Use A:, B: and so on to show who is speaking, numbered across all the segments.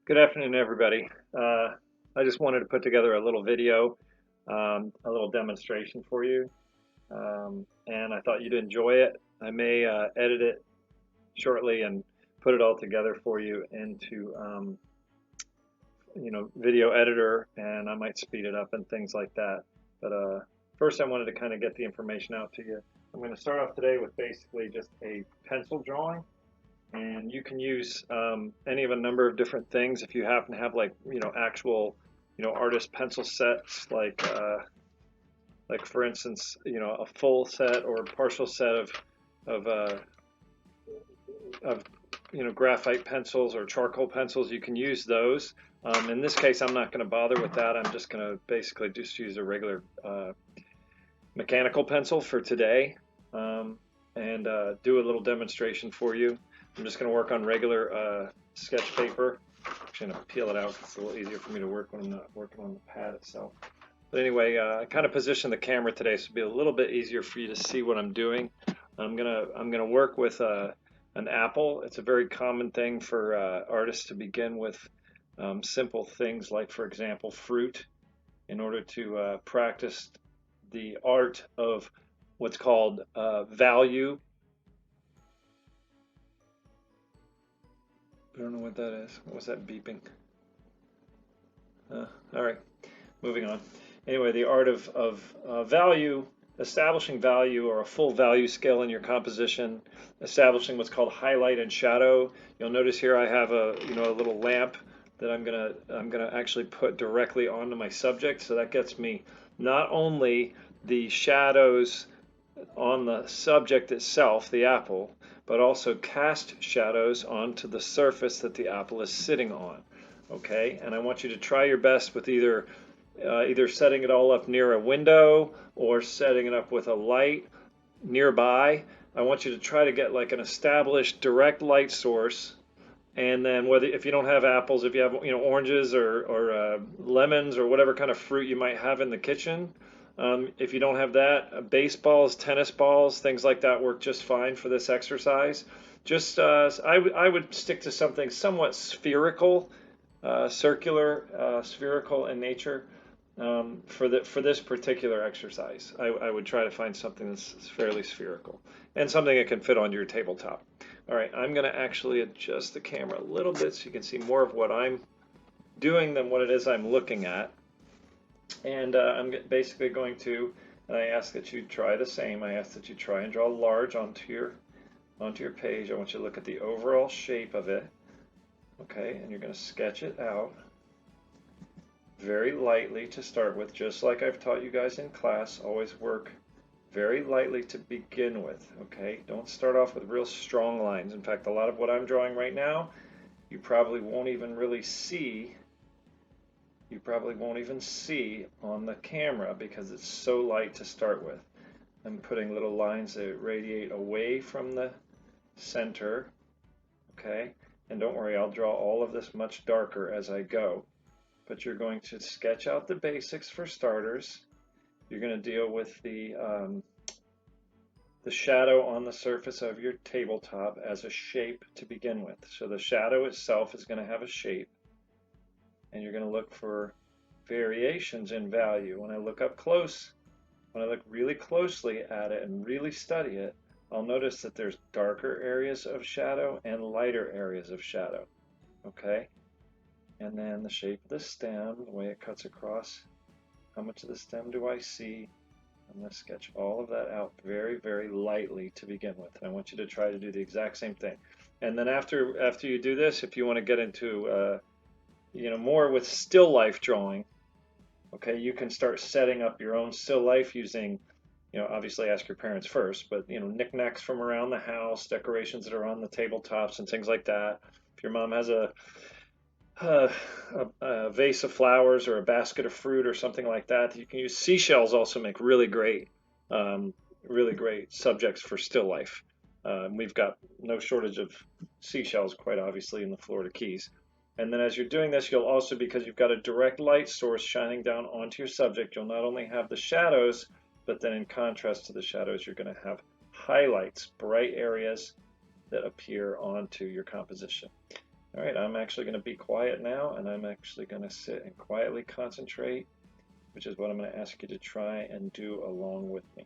A: Good afternoon, everybody. I just wanted to put together a little video, a little demonstration for you, and I thought you'd enjoy it. I may edit it shortly and put it all together for you into, video editor, and I might speed it up and things like that. But first, I wanted to kind of get the information out to you. I'm going to start off today with basically just a pencil drawing. And you can use any of a number of different things if you happen to have actual artist pencil sets like for instance a full set or partial set of uh, of graphite pencils or charcoal pencils. You can use those. In this case, I'm not going to bother with that. I'm just going to basically just use a regular mechanical pencil for today, and do a little demonstration for you. I'm just going to work on regular sketch paper. I'm going to peel it out because it's a little easier for me to work when I'm not working on the pad itself. But anyway, I kind of positioned the camera today so it'll be a little bit easier for you to see what I'm doing. I'm gonna work with an apple. It's a very common thing for artists to begin with simple things like, for example, fruit, in order to practice the art of what's called value. I don't know what that is. What was that beeping? All right, moving on. Anyway, the art of value, establishing value or a full value scale in your composition, establishing what's called highlight and shadow. You'll notice here I have a little lamp that I'm gonna actually put directly onto my subject, so that gets me not only the shadows on the subject itself, the apple, but also cast shadows onto the surface that the apple is sitting on. Okay, and I want you to try your best with either setting it all up near a window or setting it up with a light nearby. I want you to try to get like an established direct light source, and then whether if you don't have apples, if you have oranges or lemons or whatever kind of fruit you might have in the kitchen. If you don't have that, baseballs, tennis balls, things like that work just fine for this exercise. Just I would stick to something somewhat spherical, circular, spherical in nature for this particular exercise. I would try to find something that's fairly spherical and something that can fit onto your tabletop. All right, I'm going to actually adjust the camera a little bit so you can see more of what I'm doing than what it is I'm looking at. And I'm basically going to, and I ask that you try the same. I ask that you try and draw large onto your page. I want you to look at the overall shape of it. Okay, and you're going to sketch it out very lightly to start with, just like I've taught you guys in class. Always work very lightly to begin with. Okay, don't start off with real strong lines. In fact, a lot of what I'm drawing right now, you probably won't even really see. You probably won't even see on the camera because it's so light to start with. I'm putting little lines that radiate away from the center. Okay, and don't worry, I'll draw all of this much darker as I go. But you're going to sketch out the basics for starters. You're going to deal with the shadow on the surface of your tabletop as a shape to begin with. So the shadow itself is going to have a shape, and you're going to look for variations in value. When I look up close, when I look really closely at it and really study it, I'll notice that there's darker areas of shadow and lighter areas of shadow. Okay? And then the shape of the stem, the way it cuts across, how much of the stem do I see? I'm going to sketch all of that out very, very lightly to begin with. And I want you to try to do the exact same thing. And then after you do this, if you want to get into more with still life drawing, okay, you can start setting up your own still life using, obviously ask your parents first, but knickknacks from around the house, decorations that are on the tabletops and things like that. If your mom has a vase of flowers or a basket of fruit or something like that, you can use. Seashells also make really great subjects for still life. We've got no shortage of seashells, quite obviously, in the Florida Keys. And then as you're doing this, you'll also, because you've got a direct light source shining down onto your subject, you'll not only have the shadows, but then in contrast to the shadows, you're going to have highlights, bright areas that appear onto your composition. All right, I'm actually going to be quiet now, and I'm actually going to sit and quietly concentrate, which is what I'm going to ask you to try and do along with me.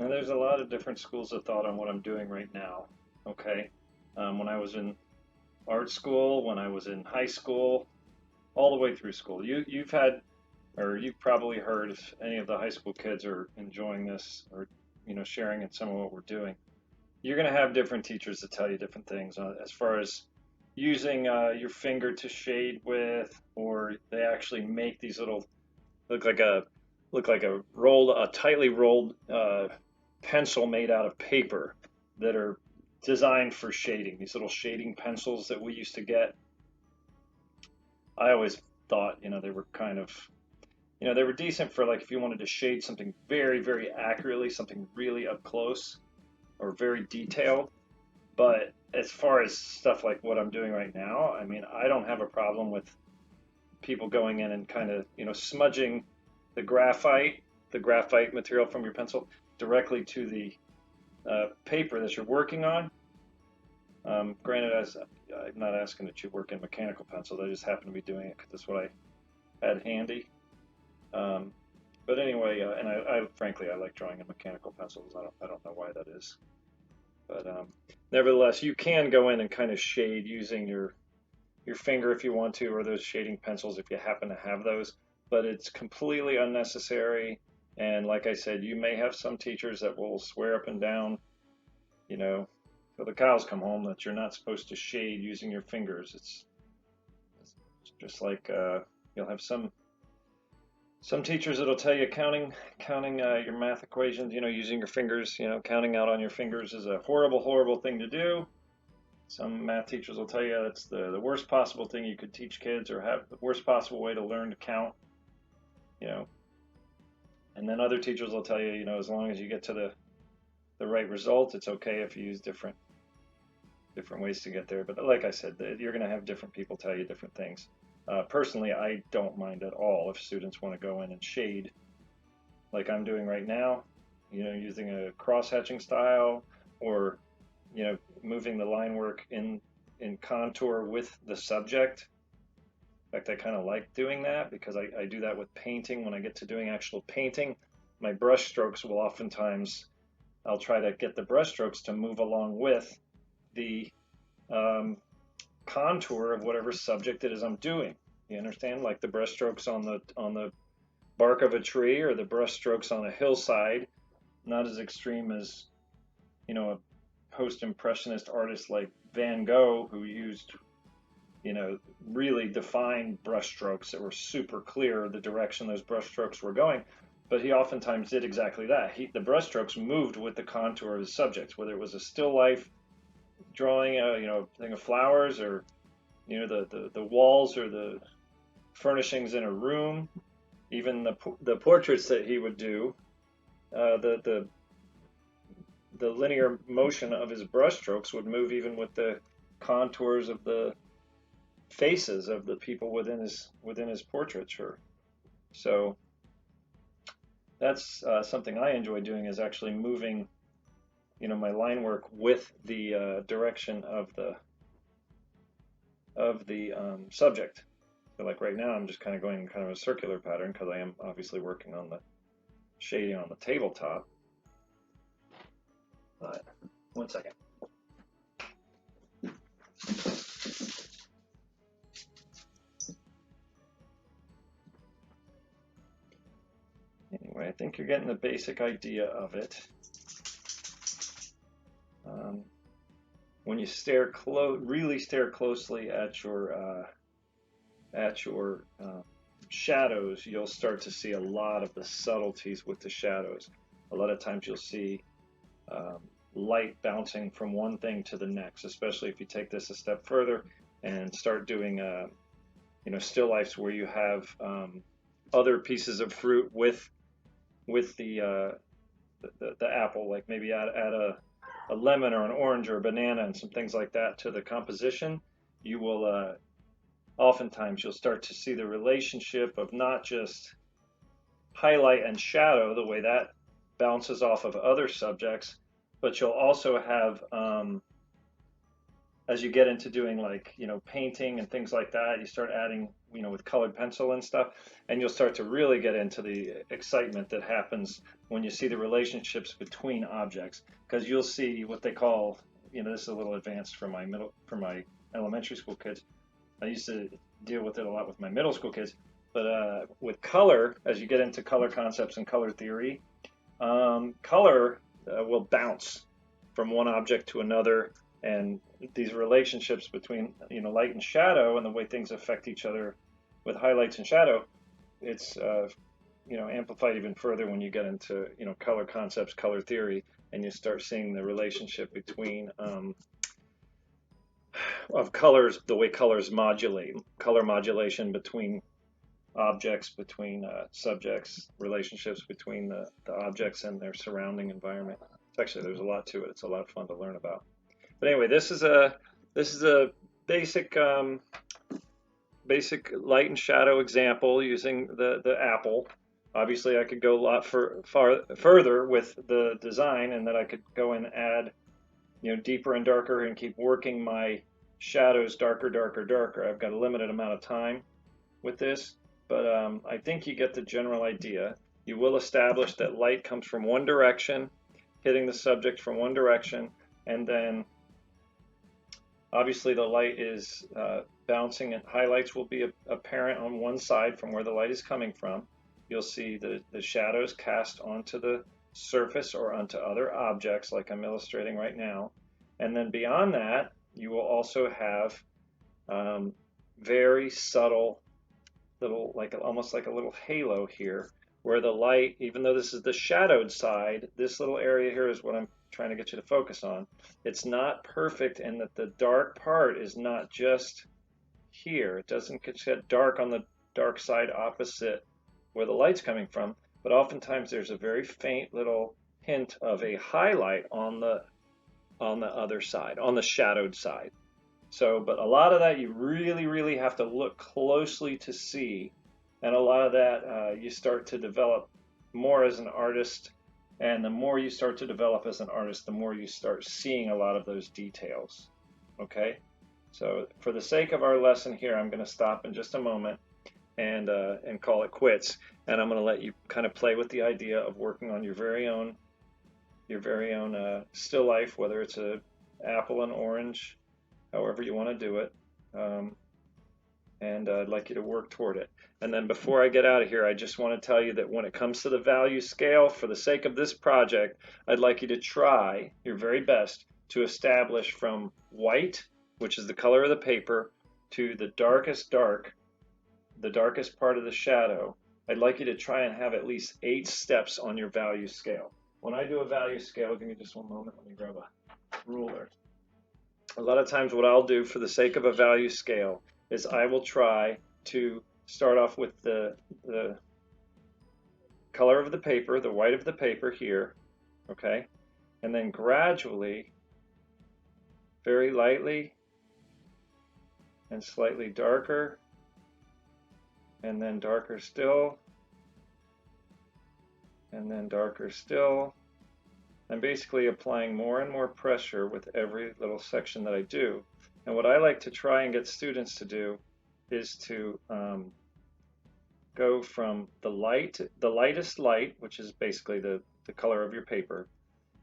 A: And there's a lot of different schools of thought on what I'm doing right now. Okay. When I was in art school, when I was in high school, all the way through school, you've had, or you've probably heard, if any of the high school kids are enjoying this, or sharing in some of what we're doing, you're going to have different teachers that tell you different things as far as using your finger to shade with, or they actually make these little look like a tightly rolled pencil made out of paper that are designed for shading. These little shading pencils that we used to get. I always thought, they were kind of, they were decent for like if you wanted to shade something very, very accurately, something really up close or very detailed. But as far as stuff like what I'm doing right now, I mean, I don't have a problem with people going in and kind of, smudging the graphite material from your pencil directly to the paper that you're working on. Granted, I'm not asking that you work in mechanical pencils. I just happen to be doing it because that's what I had handy. But anyway, and I frankly I like drawing in mechanical pencils. I don't know why that is, but nevertheless, you can go in and kind of shade using your finger if you want to, or those shading pencils if you happen to have those. But it's completely unnecessary. And like I said, you may have some teachers that will swear up and down, till the cows come home, that you're not supposed to shade using your fingers. It's just like you'll have some teachers that'll tell you counting your math equations, using your fingers, counting out on your fingers is a horrible, horrible thing to do. Some math teachers will tell you it's the worst possible thing you could teach kids, or have the worst possible way to learn to count, And then other teachers will tell you, as long as you get to the right result, it's okay if you use different ways to get there. But like I said, you're going to have different people tell you different things. Personally, I don't mind at all if students want to go in and shade like I'm doing right now, using a cross-hatching style, or, moving the line work in contour with the subject. In fact, I kind of like doing that because I do that with painting. When I get to doing actual painting, my brush strokes will oftentimes, I'll try to get the brush strokes to move along with the contour of whatever subject it is I'm doing. You understand? Like the brush strokes on the bark of a tree, or the brush strokes on a hillside, not as extreme as, a post-impressionist artist like Van Gogh, who used, really defined brush strokes that were super clear the direction those brush strokes were going. But he oftentimes did exactly that. The brush strokes moved with the contour of his subjects, whether it was a still life drawing, a thing of flowers, or the walls or the furnishings in a room, even the portraits that he would do. The linear motion of his brushstrokes would move even with the contours of the faces of the people within his portraiture. So that's something I enjoy doing, is actually moving, my line work with the direction of the subject. So like right now, I'm just kind of going in kind of a circular pattern because I am obviously working on the shading on the tabletop. But one second. Anyway, I think you're getting the basic idea of it. When you really stare closely at your shadows, you'll start to see a lot of the subtleties with the shadows. A lot of times you'll see light bouncing from one thing to the next, especially if you take this a step further and start doing still lifes where you have other pieces of fruit with the apple, like maybe add a lemon or an orange or a banana and some things like that to the composition. You will oftentimes you'll start to see the relationship of not just highlight and shadow, the way that bounces off of other subjects, but you'll also have as you get into doing like, painting and things like that, you start adding, with colored pencil and stuff, and you'll start to really get into the excitement that happens when you see the relationships between objects, because you'll see what they call, this is a little advanced for my elementary school kids. I used to deal with it a lot with my middle school kids, but with color, as you get into color concepts and color theory, color will bounce from one object to another, and these relationships between light and shadow and the way things affect each other with highlights and shadow, it's amplified even further when you get into color concepts, color theory, and you start seeing the relationship between of colors, the way colors modulate, color modulation between objects, between subjects, relationships between the objects and their surrounding environment. Actually, there's a lot to it. It's a lot of fun to learn about. But anyway, this is a basic basic light and shadow example using the apple. Obviously, I could go a lot further with the design, and then I could go and add deeper and darker and keep working my shadows darker, darker, darker. I've got a limited amount of time with this, but I think you get the general idea. You will establish that light comes from one direction, hitting the subject from one direction, and then obviously the light is bouncing, and highlights will be apparent on one side from where the light is coming from. You'll see the shadows cast onto the surface or onto other objects like I'm illustrating right now. And then beyond that, you will also have very subtle little, almost like a little halo here, where the light, even though this is the shadowed side, this little area here is what I'm trying to get you to focus on. It's not perfect in that the dark part is not just here. It doesn't get dark on the dark side opposite where the light's coming from, but oftentimes there's a very faint little hint of a highlight on the other side, on the shadowed side. So, but a lot of that you really, really have to look closely to see, and a lot of that you start to develop more as an artist, and the more you start to develop as an artist, the more you start seeing a lot of those details. Okay, so for the sake of our lesson here, I'm going to stop in just a moment and call it quits, and I'm going to let you kind of play with the idea of working on your very own still life, whether it's a apple and orange, however you want to do it, and I'd like you to work toward it. And then before I get out of here, I just want to tell you that when it comes to the value scale, for the sake of this project, I'd like you to try your very best to establish from white, which is the color of the paper, to the darkest dark, the darkest part of the shadow. I'd like you to try and have at least 8 steps on your value scale. When I do a value scale, give me just one moment, let me grab a ruler. A lot of times what I'll do for the sake of a value scale is I will try to start off with the color of the paper, the white of the paper here, okay? And then gradually, very lightly and slightly darker, and then darker still, and then darker still. I'm basically applying more and more pressure with every little section that I do. And what I like to try and get students to do is to go from the lightest light, which is basically the color of your paper,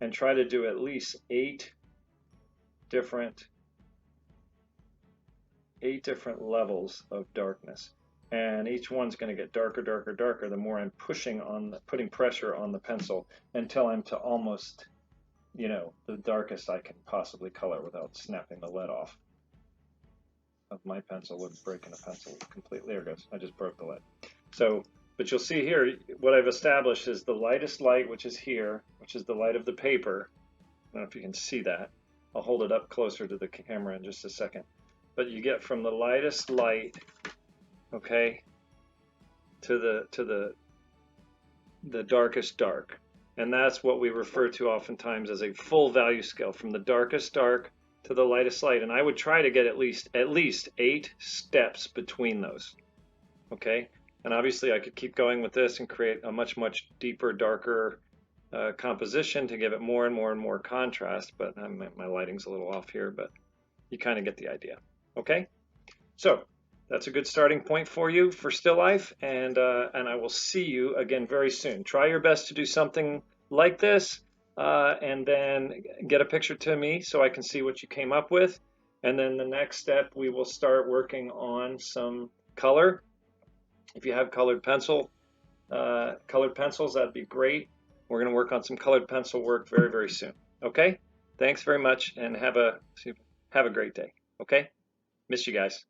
A: and try to do at least 8 different levels of darkness. And each one's going to get darker, darker, darker the more I'm putting pressure on the pencil until I'm to almost, the darkest I can possibly color without snapping the lead off of my pencil. Would breaking a pencil completely. There it goes. I just broke the lead. So, but you'll see here what I've established is the lightest light, which is here, which is the light of the paper. I don't know if you can see that. I'll hold it up closer to the camera in just a second. But you get from the lightest light, okay, to the darkest dark, and that's what we refer to oftentimes as a full value scale, from the darkest dark to the lightest light. And I would try to get at least 8 steps between those, okay? And obviously I could keep going with this and create a much deeper, darker composition to give it more and more and more contrast, but my lighting's a little off here, but You kind of get the idea. Okay, so that's a good starting point for you for still life, and I will see you again very soon. Try your best to do something like this, and then get a picture to me so I can see what you came up with. And then the next step, we will start working on some color. If you have colored colored pencils, that'd be great. We're going to work on some colored pencil work very, very soon. Okay? Thanks very much, and have a great day. Okay? Miss you guys.